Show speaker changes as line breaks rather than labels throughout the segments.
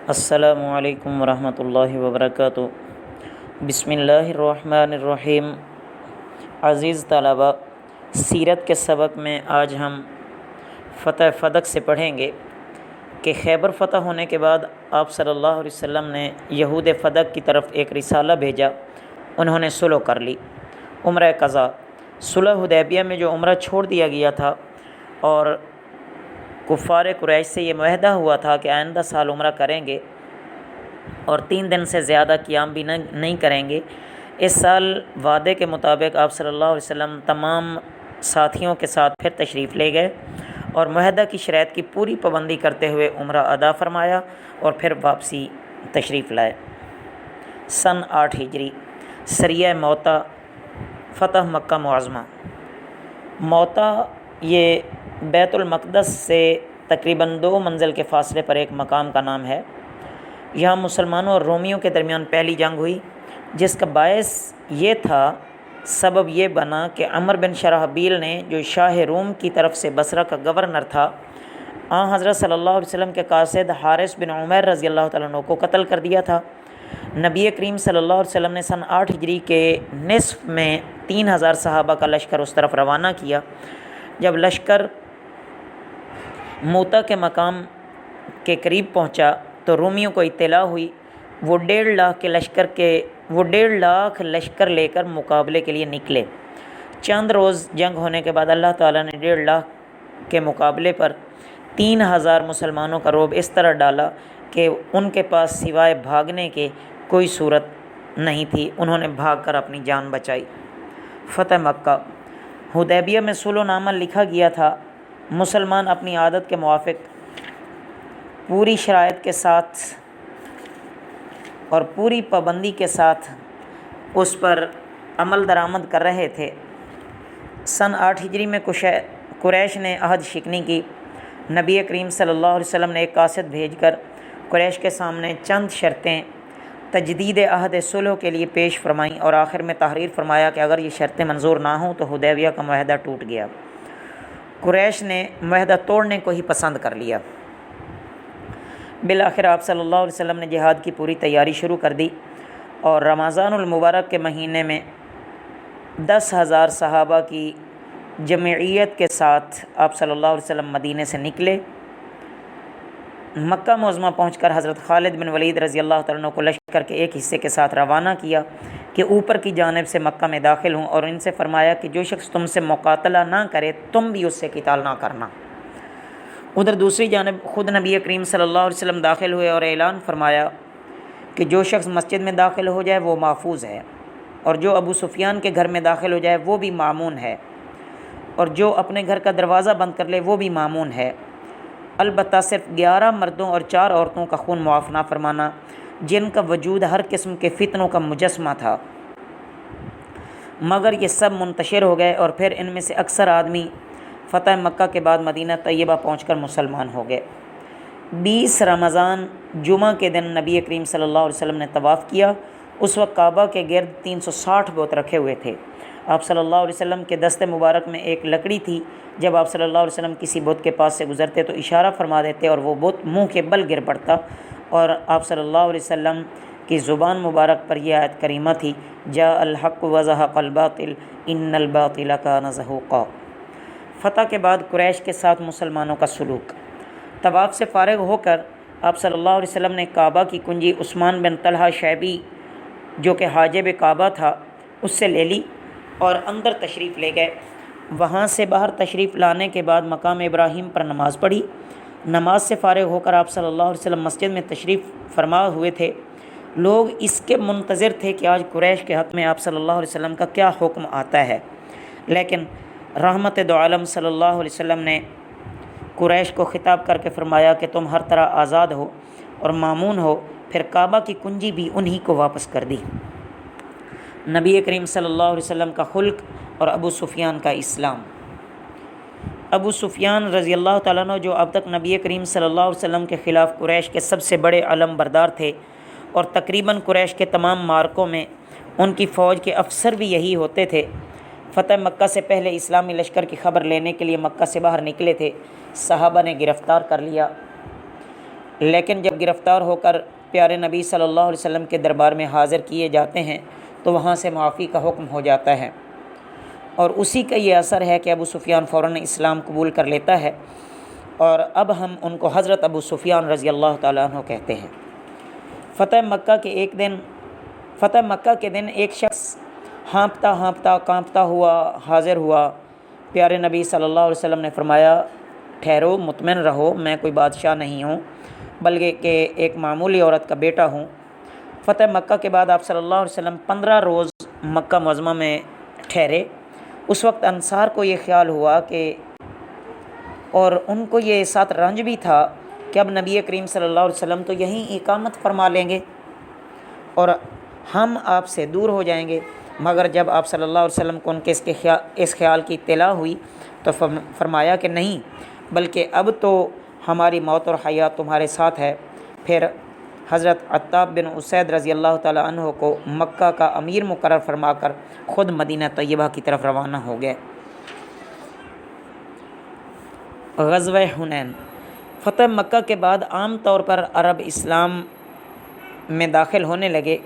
السلام علیکم ورحمۃ اللہ وبرکاتہ۔ بسم اللہ الرحمن الرحیم۔ عزیز طلباء، سیرت کے سبق میں آج ہم فتح فدق سے پڑھیں گے کہ خیبر فتح ہونے کے بعد آپ صلی اللہ علیہ وسلم نے یہود فدق کی طرف ایک رسالہ بھیجا۔ انہوں نے صلح کر لی، عمرہ قضا۔ صلح حدیبیہ میں جو عمرہ چھوڑ دیا گیا تھا اور کفار قریش سے یہ معاہدہ ہوا تھا کہ آئندہ سال عمرہ کریں گے اور 3 دن سے زیادہ قیام بھی نہیں کریں گے، اس سال وعدے کے مطابق آپ صلی اللہ علیہ وسلم تمام ساتھیوں کے ساتھ پھر تشریف لے گئے اور معاہدہ کی شرائط کی پوری پابندی کرتے ہوئے عمرہ ادا فرمایا اور پھر واپسی تشریف لائے۔ سن 8 ہجری، سریہ موتا، فتح مکہ معظمہ۔ موتا یہ بیت المقدس سے تقریباً 2 منزل کے فاصلے پر ایک مقام کا نام ہے۔ یہاں مسلمانوں اور رومیوں کے درمیان پہلی جنگ ہوئی، جس کا باعث یہ تھا، سبب یہ بنا کہ عمر بن شرحبیل نے، جو شاہ روم کی طرف سے بصرہ کا گورنر تھا، حضرت صلی اللہ علیہ وسلم کے قاصد حارث بن عمیر رضی اللہ تعالیٰ عنہ کو قتل کر دیا تھا۔ نبی کریم صلی اللہ علیہ وسلم نے سن 8 ہجری کے نصف میں 3000 صحابہ کا لشکر اس طرف روانہ کیا۔ جب لشکر موتا کے مقام کے قریب پہنچا تو رومیوں کو اطلاع ہوئی۔ وہ 1.5 لاکھ لشکر لے کر مقابلے کے لیے نکلے۔ چند روز جنگ ہونے کے بعد اللہ تعالیٰ نے 1.5 لاکھ کے مقابلے پر 3000 مسلمانوں کا رعب اس طرح ڈالا کہ ان کے پاس سوائے بھاگنے کے کوئی صورت نہیں تھی۔ انہوں نے بھاگ کر اپنی جان بچائی۔ فتح مکہ۔ حدیبیہ میں صلح نامہ لکھا گیا تھا۔ مسلمان اپنی عادت کے موافق پوری شرائط کے ساتھ اور پوری پابندی کے ساتھ اس پر عمل درآمد کر رہے تھے۔ سن 8 ہجری میں قریش نے عہد شکنی کی۔ نبی کریم صلی اللہ علیہ وسلم نے ایک قاصد بھیج کر قریش کے سامنے چند شرطیں تجدید عہد صلح کے لیے پیش فرمائیں اور آخر میں تحریر فرمایا کہ اگر یہ شرطیں منظور نہ ہوں تو حدیبیہ کا معاہدہ ٹوٹ گیا۔ قریش نے معاہدہ توڑنے کو ہی پسند کر لیا۔ بالآخر آپ صلی اللہ علیہ وسلم نے جہاد کی پوری تیاری شروع کر دی اور رمضان المبارک کے مہینے میں 10,000 صحابہ کی جمعیت کے ساتھ آپ صلی اللہ علیہ وسلم مدینے سے نکلے۔ مکہ معظمہ پہنچ کر حضرت خالد بن ولید رضی اللہ تعالیٰ عنہ کو لشکر کے ایک حصے کے ساتھ روانہ کیا کہ اوپر کی جانب سے مکہ میں داخل ہوں، اور ان سے فرمایا کہ جو شخص تم سے مقاتلہ نہ کرے تم بھی اس سے قتال نہ کرنا۔ ادھر دوسری جانب خود نبی کریم صلی اللہ علیہ وسلم داخل ہوئے اور اعلان فرمایا کہ جو شخص مسجد میں داخل ہو جائے وہ محفوظ ہے، اور جو ابو سفیان کے گھر میں داخل ہو جائے وہ بھی مامون ہے، اور جو اپنے گھر کا دروازہ بند کر لے وہ بھی مامون ہے، البتہ صرف 11 مردوں اور 4 عورتوں کا خون معاف نہ فرمانا، جن کا وجود ہر قسم کے فتنوں کا مجسمہ تھا۔ مگر یہ سب منتشر ہو گئے اور پھر ان میں سے اکثر آدمی فتح مکہ کے بعد مدینہ طیبہ پہنچ کر مسلمان ہو گئے۔ 20 رمضان جمعہ کے دن نبی کریم صلی اللہ علیہ وسلم نے طواف کیا۔ اس وقت کعبہ کے گرد 360 بت رکھے ہوئے تھے۔ آپ صلی اللہ علیہ وسلم کے دست مبارک میں ایک لکڑی تھی۔ جب آپ صلی اللہ علیہ وسلم کسی بت کے پاس سے گزرتے تو اشارہ فرما دیتے اور وہ بت منہ کے بل گر پڑتا، اور آپ صلی اللہ علیہ وسلم کی زبان مبارک پر یہ آیت کریمہ تھی، جاء الحق وزہق الباطل ان الباطل کان زہوقا۔ فتح کے بعد قریش کے ساتھ مسلمانوں کا سلوک۔ طواف سے فارغ ہو کر آپ صلی اللہ علیہ وسلم نے کعبہ کی کنجی عثمان بن طلحہ شیبی، جو کہ حاجب کعبہ تھا، اس سے لے لی اور اندر تشریف لے گئے۔ وہاں سے باہر تشریف لانے کے بعد مقام ابراہیم پر نماز پڑھی۔ نماز سے فارغ ہو کر آپ صلی اللہ علیہ وسلم مسجد میں تشریف فرما ہوئے تھے۔ لوگ اس کے منتظر تھے کہ آج قریش کے حق میں آپ صلی اللہ علیہ وسلم کا کیا حکم آتا ہے، لیکن رحمت دو عالم صلی اللہ علیہ وسلم نے قریش کو خطاب کر کے فرمایا کہ تم ہر طرح آزاد ہو اور مامون ہو۔ پھر کعبہ کی کنجی بھی انہی کو واپس کر دی۔ نبی کریم صلی اللہ علیہ وسلم کا خلق اور ابو سفیان کا اسلام۔ ابو سفیان رضی اللہ تعالیٰ عنہ، جو اب تک نبی کریم صلی اللہ علیہ وسلم کے خلاف قریش کے سب سے بڑے علم بردار تھے اور تقریباً قریش کے تمام معرکوں میں ان کی فوج کے افسر بھی یہی ہوتے تھے، فتح مکہ سے پہلے اسلامی لشکر کی خبر لینے کے لیے مکہ سے باہر نکلے تھے۔ صحابہ نے گرفتار کر لیا، لیکن جب گرفتار ہو کر پیارے نبی صلی اللہ علیہ وسلم کے دربار میں حاضر کیے جاتے ہیں تو وہاں سے معافی کا حکم ہو جاتا ہے، اور اسی کا یہ اثر ہے کہ ابو سفیان فوراً اسلام قبول کر لیتا ہے، اور اب ہم ان کو حضرت ابو سفیان رضی اللہ تعالیٰ عنہ کہتے ہیں۔ فتح مکہ کے دن ایک شخص ہانپتا کانپتا ہوا حاضر ہوا۔ پیارے نبی صلی اللہ علیہ وسلم نے فرمایا، ٹھہرو، مطمئن رہو، میں کوئی بادشاہ نہیں ہوں بلکہ کہ ایک معمولی عورت کا بیٹا ہوں۔ فتح مکہ کے بعد آپ صلی اللہ علیہ وسلم 15 روز مکہ معظمہ میں ٹھہرے۔ اس وقت انصار کو یہ خیال ہوا اور ان کو یہ ساتھ رنج بھی تھا کہ اب نبی کریم صلی اللہ علیہ وسلم تو یہیں اقامت فرما لیں گے اور ہم آپ سے دور ہو جائیں گے، مگر جب آپ صلی اللہ علیہ وسلم کو ان کے اس خیال کی اطلاع ہوئی تو فرمایا کہ نہیں، بلکہ اب تو ہماری موت اور حیات تمہارے ساتھ ہے۔ پھر حضرت عتاب بن اسید رضی اللہ تعالیٰ عنہ کو مکہ کا امیر مقرر فرما کر خود مدینہ طیبہ کی طرف روانہ ہو گئے۔ غزوہ حنین۔ فتح مکہ کے بعد عام طور پر عرب اسلام میں داخل ہونے لگے،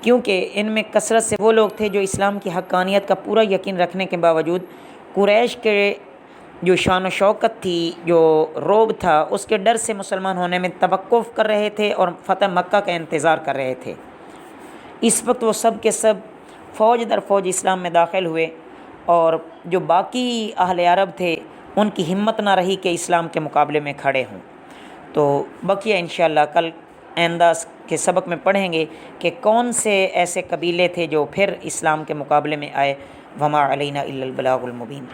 کیونکہ ان میں کثرت سے وہ لوگ تھے جو اسلام کی حقانیت کا پورا یقین رکھنے کے باوجود قریش کے جو شان و شوکت تھی، جو رعب تھا، اس کے ڈر سے مسلمان ہونے میں توقف کر رہے تھے اور فتح مکہ کا انتظار کر رہے تھے۔ اس وقت وہ سب کے سب فوج در فوج اسلام میں داخل ہوئے، اور جو باقی اہل عرب تھے ان کی ہمت نہ رہی کہ اسلام کے مقابلے میں کھڑے ہوں۔ تو بقیہ انشاءاللہ کل آئندہ کے سبق میں پڑھیں گے کہ کون سے ایسے قبیلے تھے جو پھر اسلام کے مقابلے میں آئے۔ وما علینا الا البلاغ المبین۔